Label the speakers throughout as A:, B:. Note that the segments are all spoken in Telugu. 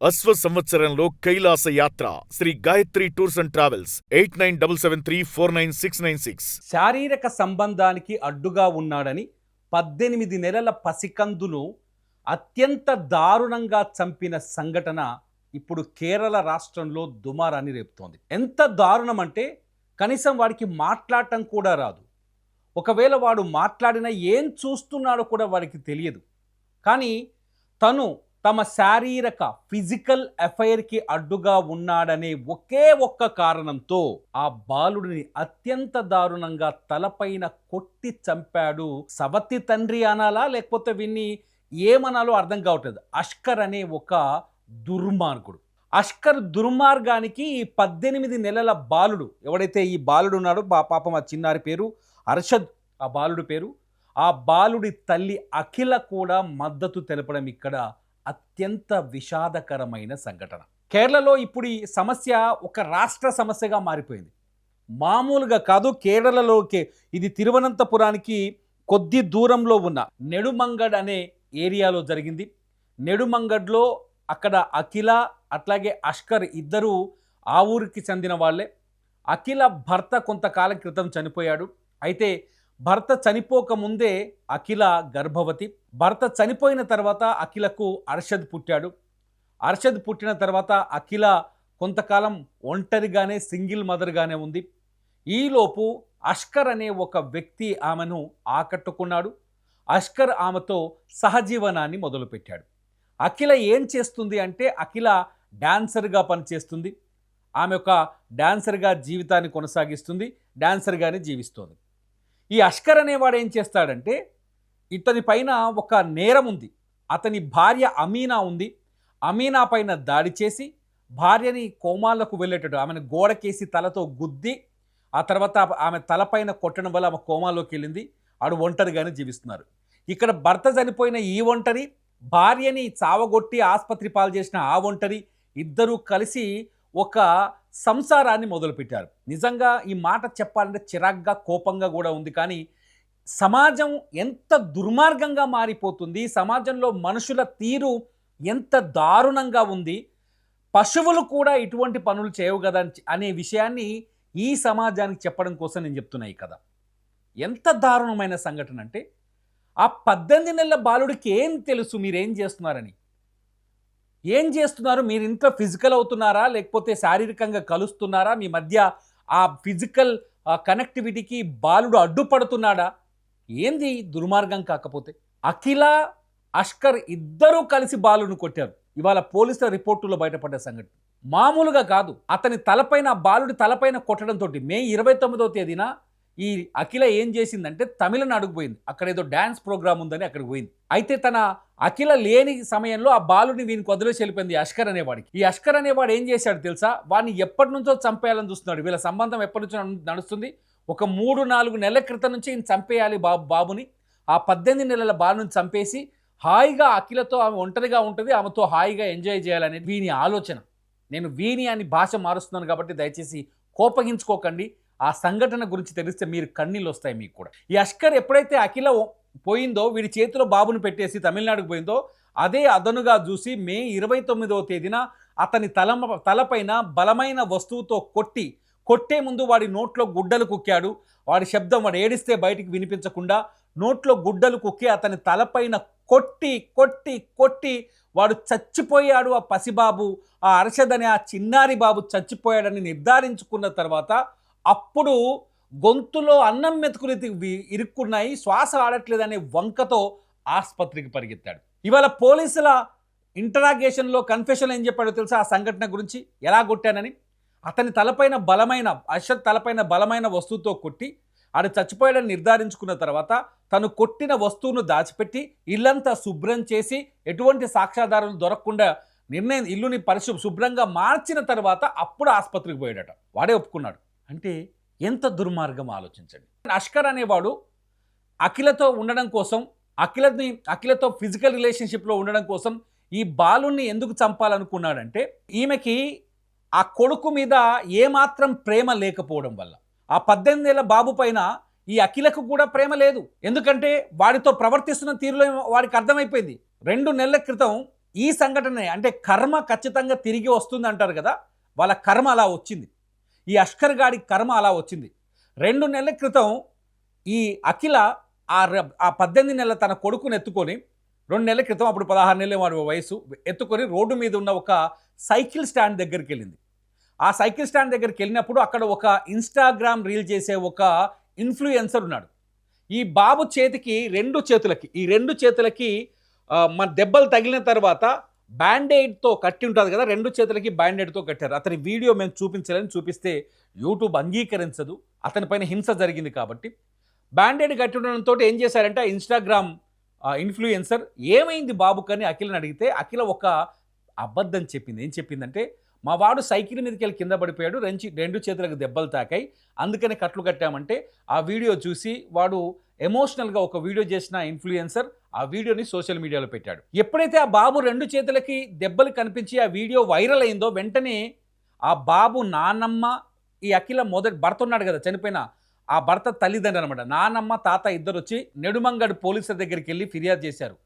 A: అశ్వ సంవత్సరంలో కైలాస యాత్ర Sri Gayatri tours and travels 8977349696.
B: శారీరక సంబంధానికి అడ్డుగా ఉన్నాడని 18 నెలల పసికందును అత్యంత దారుణంగా చంపిన సంఘటన ఇప్పుడు కేరళ రాష్ట్రంలో దుమారాన్ని రేపుతోంది. ఎంత దారుణం అంటే కనీసం వాడికి మాట్లాడటం కూడా రాదు. ఒకవేళ వాడు మాట్లాడినా ఏం చూస్తున్నాడో కూడా వాడికి తెలియదు. కానీ తను తమ శారీరక ఫిజికల్ అఫైర్కి అడ్డుగా ఉన్నాడనే ఒకే ఒక్క కారణంతో ఆ బాలుడిని అత్యంత దారుణంగా తలపైన కొట్టి చంపాడు. సవతి తండ్రి అనాలా లేకపోతే విన్ని ఏమనాలో అర్థం కావట్లేదు. అష్కర్ అనే ఒక దుర్మార్గుడు. అష్కర్ దుర్మార్గానికి ఈ 18 నెలల బాలుడు ఎవడైతే ఈ బాలుడు ఉన్నాడో పాపం ఆ చిన్నారి పేరు అర్షద్, ఆ బాలుడు పేరు, ఆ బాలుడి తల్లి అఖిల కూడా మద్దతు తెలపడం ఇక్కడ అత్యంత విషాదకరమైన సంఘటన. కేరళలో ఇప్పుడు ఈ సమస్య ఒక రాష్ట్ర సమస్యగా మారిపోయింది. మామూలుగా కాదు, కేరళలోకి ఇది తిరువనంతపురానికి కొద్ది దూరంలో ఉన్న నెడుమంగడ్ అనే ఏరియాలో జరిగింది. నెడుమంగడ్లో అక్కడ అఖిల అట్లాగే అష్కర్ ఇద్దరు ఆ ఊరికి చెందిన వాళ్ళే. అఖిల భర్త కొంతకాలం క్రితం చనిపోయాడు. అయితే భర్త చనిపోక ముందే అఖిల గర్భవతి. భర్త చనిపోయిన తర్వాత అఖిలకు అర్షద్ పుట్టాడు. అర్షద్ పుట్టిన తర్వాత అఖిల కొంతకాలం ఒంటరిగానే సింగిల్ మదర్గానే ఉంది. ఈలోపు అష్కర్ అనే ఒక వ్యక్తి ఆమెను ఆకట్టుకున్నాడు. అష్కర్ ఆమెతో సహజీవనాన్ని మొదలుపెట్టాడు. అఖిల ఏం చేస్తుంది అంటే అఖిల డాన్సర్గా పనిచేస్తుంది. ఆమె ఒక డాన్సర్గా జీవితాన్ని కొనసాగిస్తుంది, డాన్సర్గానే జీవిస్తోంది. ఈ అష్కర్ అనేవాడు ఏం చేస్తాడంటే ఇతని పైన ఒక నేరం ఉంది. అతని భార్య అమీనా ఉంది. అమీనా పైన దాడి చేసి భార్యని కోమాలకు వెళ్ళేటట్టు ఆమెను గోడకేసి తలతో గుద్ది ఆ తర్వాత ఆమె తలపైన కొట్టడం వల్ల ఆమె కోమాలోకి వెళ్ళింది. ఆడు ఒంటరిగానే జీవిస్తున్నారు. ఇక్కడ భర్త చనిపోయిన ఈ ఒంటరి, భార్యని చావగొట్టి ఆసుపత్రి పాలు చేసిన ఆ ఒంటరి ఇద్దరూ కలిసి ఒక సంసారాన్ని మొదలుపెట్టారు. నిజంగా ఈ మాట చెప్పాలంటే చిరాగ్గా కోపంగా కూడా ఉంది. కానీ సమాజం ఎంత దుర్మార్గంగా మారిపోతుంది, సమాజంలో మనుషుల తీరు ఎంత దారుణంగా ఉంది, పశువులు కూడా ఇటువంటి పనులు చేయవు కదా అనే విషయాన్ని ఈ సమాజానికి చెప్పడం కోసం నేను చెప్తున్నా ఈ కథ. ఎంత దారుణమైన సంఘటన అంటే ఆ 18 నెలల బాలుడికి ఏం తెలుసు మీరేం చేస్తున్నారని. ఏం చేస్తున్నారు? మీరు ఇంట్లో ఫిజికల్ అవుతున్నారా లేకపోతే శారీరకంగా కలుస్తున్నారా? మీ మధ్య ఆ ఫిజికల్ కనెక్టివిటీకి బాలుడు అడ్డుపడుతున్నాడా? ఏంది దుర్మార్గం కాకపోతే? అఖిల అష్కర్ ఇద్దరూ కలిసి బాలుని కొట్టారు. ఇవాళ పోలీసుల రిపోర్టులో బయటపడ్డ సంఘటన మామూలుగా కాదు. అతని తలపైన బాలుడి తలపైన కొట్టడంతో మే 29వ తేదీన ఈ అఖిల ఏం చేసిందంటే తమిళనాడుకు పోయింది. అక్కడ ఏదో డ్యాన్స్ ప్రోగ్రామ్ ఉందని అక్కడికి పోయింది. అయితే తన అఖిల లేని సమయంలో ఆ బాలుని వీనికి వదిలేసి వెళ్ళిపోయింది అష్కర్ అనేవాడికి. ఈ అష్కర్ అనేవాడు ఏం చేశాడు తెలుసా? వాడిని ఎప్పటి నుంచో చంపేయాలని చూస్తున్నాడు. వీళ్ళ సంబంధం ఎప్పటి నుంచో నడుస్తుంది. ఒక 3-4 నెలల క్రితం నుంచి ఈయన చంపేయాలి బాబుని. ఆ 18 నెలల బాలుని చంపేసి హాయిగా అఖిలతో ఆమె ఒంటరిగా ఉంటుంది, ఆమెతో హాయిగా ఎంజాయ్ చేయాలనేది వీని ఆలోచన. నేను వీని అని భాష మారుస్తున్నాను కాబట్టి దయచేసి కోపగించుకోకండి. ఆ సంఘటన గురించి తెలిస్తే మీరు కన్నీళ్ళు వస్తాయి మీకు కూడా. ఈ అష్కర్ ఎప్పుడైతే అఖిల పోయిందో వీడి చేతిలో బాబుని పెట్టేసి తమిళనాడుకు పోయిందో అదే అదనుగా చూసి మే 29వ తేదీన అతని తలపైన బలమైన వస్తువుతో కొట్టే ముందు వాడి నోట్లో గుడ్డలు కుక్కాడు. వాడి శబ్దం వాడు ఏడిస్తే బయటికి వినిపించకుండా నోట్లో గుడ్డలు కుక్కి అతని తలపైన కొట్టి వాడు చచ్చిపోయాడు. ఆ పసిబాబు, ఆ అర్షద్ అనే ఆ చిన్నారి బాబు చచ్చిపోయాడని నిర్ధారించుకున్న తర్వాత అప్పుడు గొంతులో అన్నం మెతుకులు ఇరుక్కున్నాయి, శ్వాస ఆడట్లేదనే వంకతో ఆసుపత్రికి పరిగెత్తాడు. ఇవాళ పోలీసుల ఇంటరాగేషన్లో కన్ఫెషన్ ఏం చెప్పాడో తెలుసా ఆ సంఘటన గురించి, ఎలా కొట్టానని? అతని తలపైన అర్షద్ తలపైన బలమైన వస్తువుతో కొట్టి ఆడు చచ్చిపోయాడని నిర్ధారించుకున్న తర్వాత తను కొట్టిన వస్తువును దాచిపెట్టి ఇల్లంతా శుభ్రం చేసి ఎటువంటి సాక్ష్యాధారాలు దొరకకుండా ఇల్లుని శుభ్రంగా మార్చిన తర్వాత అప్పుడు ఆసుపత్రికి పోయాడట. వాడే ఒప్పుకున్నాడు. అంటే ఎంత దుర్మార్గం ఆలోచించండి. అష్కర్ అనేవాడు అఖిలతో ఉండడం కోసం, అఖిలతో ఫిజికల్ రిలేషన్షిప్లో ఉండడం కోసం ఈ బాలుని ఎందుకు చంపాలనుకున్నాడంటే ఈమెకి ఆ కొడుకు మీద ఏమాత్రం ప్రేమ లేకపోవడం వల్ల. ఆ 18 ఏళ్ల బాబు పైన ఈ అఖిలకు కూడా ప్రేమ లేదు. ఎందుకంటే వాడితో ప్రవర్తిస్తున్న తీరులో వాడికి అర్థమైపోయింది. 2 నెలల క్రితం ఈ సంఘటన అంటే కర్మ ఖచ్చితంగా తిరిగి వస్తుంది అంటారు కదా, వాళ్ళ కర్మ అలా వచ్చింది. ఈ అష్కర్ గాడి కర్మ అలా వచ్చింది. 2 నెలల క్రితం ఈ అఖిల ఆ 18 నెలల తన కొడుకుని ఎత్తుకొని 2 నెలల క్రితం, అప్పుడు 16 నెలల వాడి వయసు, ఎత్తుకొని రోడ్డు మీద ఉన్న ఒక సైకిల్ స్టాండ్ దగ్గరికి వెళ్ళింది. ఆ సైకిల్ స్టాండ్ దగ్గరికి వెళ్ళినప్పుడు అక్కడ ఒక ఇన్స్టాగ్రామ్ రీల్ చేసే ఒక ఇన్ఫ్లుయెన్సర్ ఉన్నాడు. ఈ బాబు చేతికి ఈ రెండు చేతులకి మన దెబ్బలు తగిలిన తర్వాత బ్యాండేడ్తో కట్టి ఉంటుంది కదా, 2 చేతులకి బ్యాండేడ్తో కట్టారు. అతని వీడియో మేము చూపిస్తే యూట్యూబ్ అంగీకరించదు, అతని పైన హింస జరిగింది కాబట్టి. బ్యాండేడ్ కట్టి ఉండడంతో ఏం చేశారంటే ఇన్స్టాగ్రామ్ ఇన్ఫ్లుయెన్సర్ ఏమైంది బాబుకని అఖిలని అడిగితే అఖిల ఒక అబద్ధం చెప్పింది. ఏం చెప్పిందంటే, మా వాడు సైకిల్ మీదకి వెళ్ళి కింద పడిపోయాడు, 2 చేతులకు దెబ్బలు తాకాయి, అందుకని కట్లు కట్టామంటే ఆ వీడియో చూసి వాడు ఎమోషనల్గా ఒక వీడియో చేసిన ఇన్ఫ్లుయెన్సర్ ఆ వీడియోని సోషల్ మీడియాలో పెట్టాడు. ఎప్పుడైతే ఆ బాబు 2 చేతులకి దెబ్బలు కనిపించి ఆ వీడియో వైరల్ అయిందో వెంటనే ఆ బాబు నాన్నమ్మ, ఈ అఖిల మొదటి భర్త ఉన్నాడు కదా చనిపోయిన, ఆ భర్త తల్లిదండ్రులు అనమాట, నానమ్మ తాత ఇద్దరు వచ్చి నెడుమంగడి పోలీసుల దగ్గరికి వెళ్ళి ఫిర్యాదు చేశారు.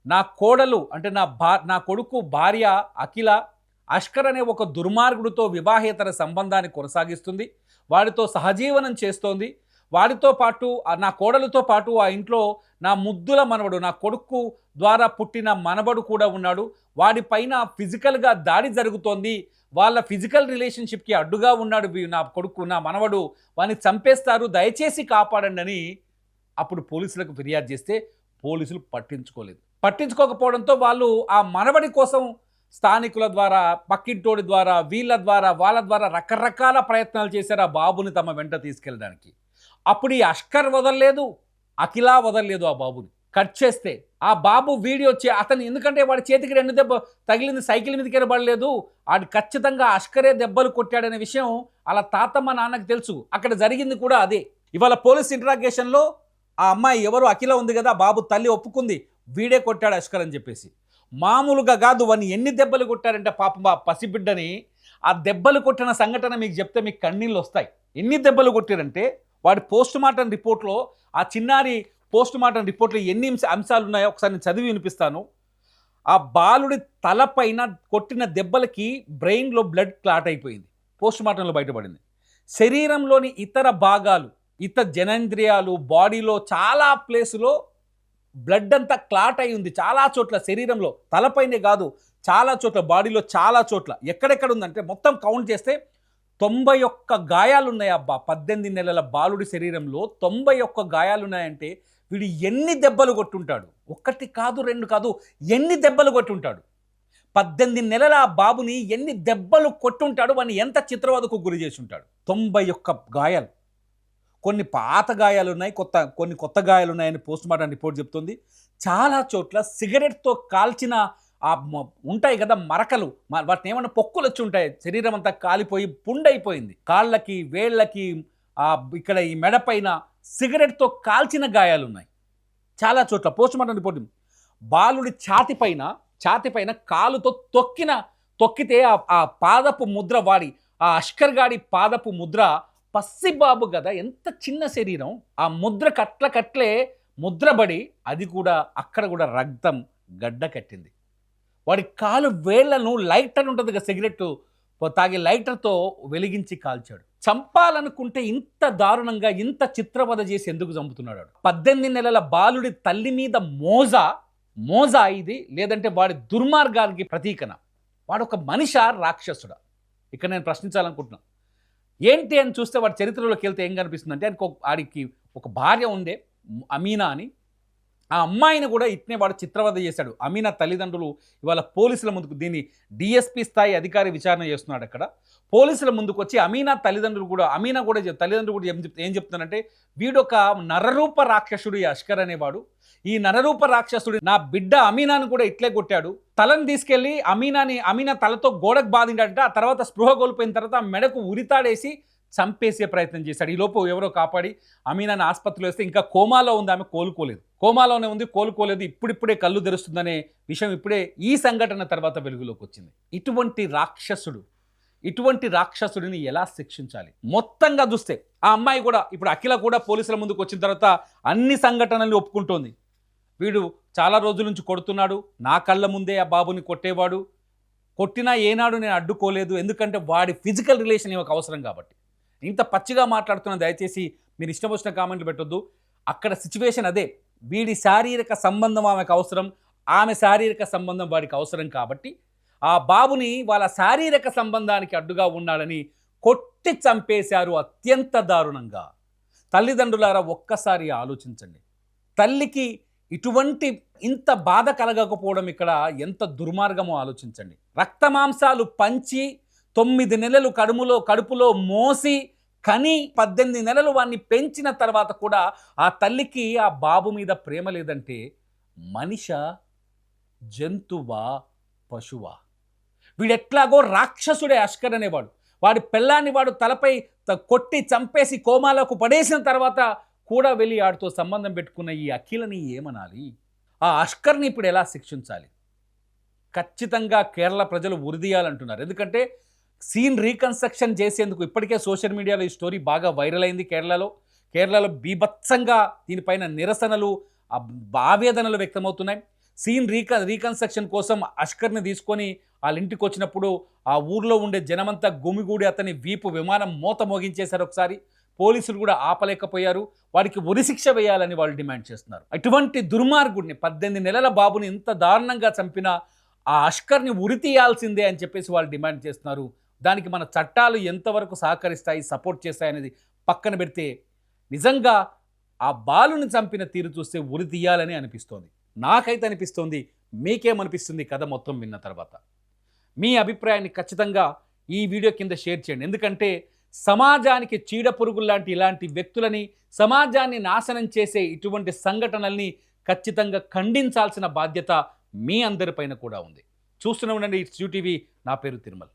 B: నా కోడలు అంటే నా కొడుకు భార్య అఖిల అష్కర్ అనే ఒక దుర్మార్గుడితో వివాహేతర సంబంధాన్ని కొనసాగిస్తుంది, వాడితో సహజీవనం చేస్తోంది. వాడితో పాటు నా కోడలతో పాటు ఆ ఇంట్లో నా ముద్దుల మనవడు, నా కొడుకు ద్వారా పుట్టిన మనవడు కూడా ఉన్నాడు. వాడిపైన ఫిజికల్గా దాడి జరుగుతోంది, వాళ్ళ ఫిజికల్ రిలేషన్షిప్కి అడ్డుగా ఉన్నాడు నా కొడుకు, నా మనవడు, వాడిని చంపేస్తారు, దయచేసి కాపాడండి అని అప్పుడు పోలీసులకు ఫిర్యాదు చేస్తే పోలీసులు పట్టించుకోకపోవడంతో వాళ్ళు ఆ మనవడి కోసం స్థానికుల ద్వారా, పక్కింటోడి ద్వారా, వాళ్ళ ద్వారా రకరకాల ప్రయత్నాలు చేశారు ఆ బాబుని తమ వెంట తీసుకెళ్ళడానికి. అప్పుడు ఈ అష్కర్ వదలలేదు, అఖిల వదలలేదు ఆ బాబుని. కట్ చేస్తే ఆ బాబు వీడియో అతను, ఎందుకంటే వాడి చేతికి 2 దెబ్బ తగిలింది, సైకిల్ మీదకి వెళ్ళబడలేదు, వాడు ఖచ్చితంగా అష్కరే దెబ్బలు కొట్టాడనే విషయం అలా తాతమ్మ నాన్నకి తెలుసు. అక్కడ జరిగింది కూడా అదే. ఇవాళ పోలీస్ ఇంటరాగేషన్లో ఆ అమ్మాయి ఎవరు అఖిల ఉంది కదా, బాబు తల్లి ఒప్పుకుంది, వీడే కొట్టాడు అష్కర్ అని చెప్పేసి. మామూలుగా కాదు, వాడిని ఎన్ని దెబ్బలు కొట్టారంటే పాపం ఆ పసిబిడ్డని, ఆ దెబ్బలు కొట్టిన సంఘటన మీకు చెప్తే మీకు కన్నీళ్ళు వస్తాయి. ఎన్ని దెబ్బలు కొట్టారంటే వాడి పోస్ట్ మార్టం రిపోర్ట్లో, ఆ చిన్నారి పోస్ట్ మార్టం రిపోర్ట్లో ఎన్ని అంశాలు ఉన్నాయో ఒకసారి నేను చదివి వినిపిస్తాను. ఆ బాలుడి తలపైన కొట్టిన దెబ్బలకి బ్రెయిన్లో బ్లడ్ క్లాట్ అయిపోయింది, పోస్ట్ మార్టంలో బయటపడింది. శరీరంలోని ఇతర భాగాలు, జనేంద్రియాలు, బాడీలో చాలా ప్లేసులో బ్లడ్ అంతా క్లాట్ అయి ఉంది, చాలా చోట్ల శరీరంలో, తలపైనే కాదు చాలా చోట్ల, బాడీలో చాలా చోట్ల. ఎక్కడెక్కడ ఉందంటే మొత్తం కౌంట్ చేస్తే 91 గాయాలు ఉన్నాయి. అబ్బా, 18 నెలల బాలుడి శరీరంలో 91 గాయాలు ఉన్నాయంటే వీడు ఎన్ని దెబ్బలు కొట్టుంటాడు? 1 కాదు 2 కాదు, ఎన్ని దెబ్బలు కొట్టుంటాడు? 18 నెలల ఆ బాబుని ఎన్ని దెబ్బలు కొట్టుంటాడు? వాడిని ఎంత చిత్రవదకు గురి చేసి ఉంటాడు? 91 గాయాలు. కొన్ని పాత గాయాలు ఉన్నాయి, కొన్ని కొత్త గాయాలు ఉన్నాయని పోస్ట్ మార్టం రిపోర్ట్ చెప్తుంది. చాలా చోట్ల సిగరెట్తో కాల్చిన ఉంటాయి కదా మరకలు, వాటిని ఏమన్నా పొక్కులు వచ్చి ఉంటాయి, శరీరం అంతా కాలిపోయి పుండైపోయింది. కాళ్ళకి, వేళ్ళకి, ఇక్కడ ఈ మెడపైన సిగరెట్తో కాల్చిన గాయాలు ఉన్నాయి చాలా చోట్ల. పోస్ట్ మార్టం రిపోర్ట్, బాలుడి ఛాతిపైన కాలుతో తొక్కితే ఆ పాదపు ముద్ర, ఆ అష్కర్ గాడి పాదపు ముద్ర, పసిబాబు కదా, ఎంత చిన్న శరీరం, ఆ ముద్ర కట్లే ముద్రబడి, అది కూడా అక్కడ కూడా రక్తం గడ్డ కట్టింది. వాడి కాలు వేళ్లను లైటర్ ఉంటుంది కదా, సిగరెట్ తాగే లైటర్తో వెలిగించి కాల్చాడు. చంపాలనుకుంటే ఇంత దారుణంగా, ఇంత చిత్రవద చేసి ఎందుకు చంపుతున్నాడు? 18 నెలల బాలుడి తల్లి మీద మోజా ఇది, లేదంటే వాడి దుర్మార్గానికి ప్రతీకన? వాడు ఒక మనిషా, రాక్షసుడా? ఇక్కడ నేను ప్రశ్నించాలనుకుంటున్నాను. ఏంటి అని చూస్తే వాడి చరిత్రలోకి వెళ్తే ఏం కనిపిస్తుంది అంటే, వాడికి ఒక భార్య ఉండే, అమీనా అని. ఆ అమ్మాయిని కూడా ఇట్నే వాడు చిత్రవద చేశాడు. అమీనా తల్లిదండ్రులు ఇవాళ పోలీసుల ముందుకు, దీన్ని డిఎస్పీ స్థాయి అధికారి విచారణ చేస్తున్నాడు. అక్కడ పోలీసుల ముందుకు వచ్చి అమీనా తల్లిదండ్రులు కూడా ఏం చెప్తున్నారంటే, వీడొక నరరూప రాక్షసుడు ఈ అష్కర్ అనేవాడు. ఈ నరరూప రాక్షసుడు నా బిడ్డ అమీనాను కూడా ఇట్లే కొట్టాడు. తలను తీసుకెళ్లి అమీనా తలతో గోడకు బాధించాడంట. ఆ తర్వాత స్పృహ కోల్పోయిన తర్వాత మెడకు ఉరితాడేసి చంపేసే ప్రయత్నం చేశాడు. ఈలోపు ఎవరో కాపాడి అమీనాని ఆసుపత్రిలో వేస్తే ఇంకా కోమాలో ఉంది, ఆమె కోమాలోనే ఉంది, కోలుకోలేదు. ఇప్పుడిప్పుడే కళ్ళు తెరుస్తుందనే విషయం ఇప్పుడే ఈ సంఘటన తర్వాత వెలుగులోకి వచ్చింది. ఇటువంటి రాక్షసుడిని ఎలా శిక్షించాలి? మొత్తంగా చూస్తే ఆ అమ్మాయి కూడా, ఇప్పుడు అఖిల కూడా పోలీసుల ముందుకు వచ్చిన తర్వాత అన్ని సంఘటనల్ని ఒప్పుకుంటోంది. వీడు చాలా రోజుల నుంచి కొడుతున్నాడు, నా కళ్ళ ముందే ఆ బాబుని కొట్టేవాడు, కొట్టినా ఏనాడు నేను అడ్డుకోలేదు, ఎందుకంటే వాడి ఫిజికల్ రిలేషన్ ఈమెకు అవసరం కాబట్టి. ఇంత పచ్చిగా మాట్లాడుతున్న దయచేసి మీరు ఇష్టం వచ్చిన కామెంట్లు పెట్టొద్దు. అక్కడ సిచ్యువేషన్ అదే, వీడి శారీరక సంబంధం ఆమెకు అవసరం, ఆమె శారీరక సంబంధం వాడికి అవసరం కాబట్టి ఆ బాబుని వాళ్ళ శారీరక సంబంధానికి అడ్డుగా ఉన్నాడని కొట్టి చంపేశారు అత్యంత దారుణంగా. తల్లిదండ్రులారా ఒక్కసారి ఆలోచించండి. తల్లికి ఇటువంటి ఇంత బాధ కలగకపోవడం ఇక్కడ ఎంత దుర్మార్గమో ఆలోచించండి. రక్తమాంసాలు పంచి 9 నెలలు కడుపులో మోసి కని 18 నెలలు వాడిని పెంచిన తర్వాత కూడా ఆ తల్లికి ఆ బాబు మీద ప్రేమ లేదంటే మనిషా, జంతువా, పశువా? వీడెట్లాగో రాక్షసుడే అష్కర్ అనేవాడు. వాడి పెళ్ళాన్ని వాడు తలపై కొట్టి చంపేసి కోమాలోకి పడేసిన తర్వాత కూడా వెళ్ళి ఆడితో సంబంధం పెట్టుకున్న ఈ అఖిలని ఏమనాలి? ఆ అష్కర్ని ఇప్పుడు ఎలా శిక్షించాలి? ఖచ్చితంగా కేరళ ప్రజలు ఉరిదీయాలంటున్నారు. ఎందుకంటే సీన్ రీకన్స్ట్రక్షన్ చేసేందుకు ఇప్పటికే సోషల్ మీడియాలో ఈ స్టోరీ బాగా వైరల్ అయింది. కేరళలో బీభత్సంగా దీనిపైన నిరసనలు, ఆవేదనలు వ్యక్తమవుతున్నాయి. సీన్ రీకన్స్ట్రక్షన్ కోసం అష్కర్ని తీసుకొని వాళ్ళ ఇంటికి వచ్చినప్పుడు ఆ ఊర్లో ఉండే జనమంతా గుమిగూడి అతని వీపు విమానం మోత మోగించేశారు ఒకసారి. పోలీసులు కూడా ఆపలేకపోయారు. వాడికి ఉరిశిక్ష వేయాలని వాళ్ళు డిమాండ్ చేస్తున్నారు. అటువంటి దుర్మార్గుడిని, 18 నెలల బాబుని ఇంత దారుణంగా చంపిన ఆ అష్కర్ని ఉరి తీయాల్సిందే అని చెప్పేసి వాళ్ళు డిమాండ్ చేస్తున్నారు. దానికి మన చట్టాలు ఎంతవరకు సహకరిస్తాయి, సపోర్ట్ చేస్తాయనేది పక్కన పెడితే నిజంగా ఆ బాలుని చంపిన తీరు చూస్తే ఉరి తీయాలని అనిపిస్తోంది. నాకైతే అనిపిస్తోంది. మీకేమనిపిస్తుంది కథ మొత్తం విన్న తర్వాత? మీ అభిప్రాయాన్ని ఖచ్చితంగా ఈ వీడియో కింద షేర్ చేయండి. ఎందుకంటే సమాజానికి చీడపురుగుల్లాంటి ఇలాంటి వ్యక్తులని, సమాజాన్ని నాశనం చేసే ఇటువంటి సంఘటనల్ని ఖచ్చితంగా ఖండించాల్సిన బాధ్యత మీ అందరిపైన కూడా ఉంది. చూస్తూనే ఉండండి ఇట్స్ యూటీవీ. నా పేరు తిరుమల్.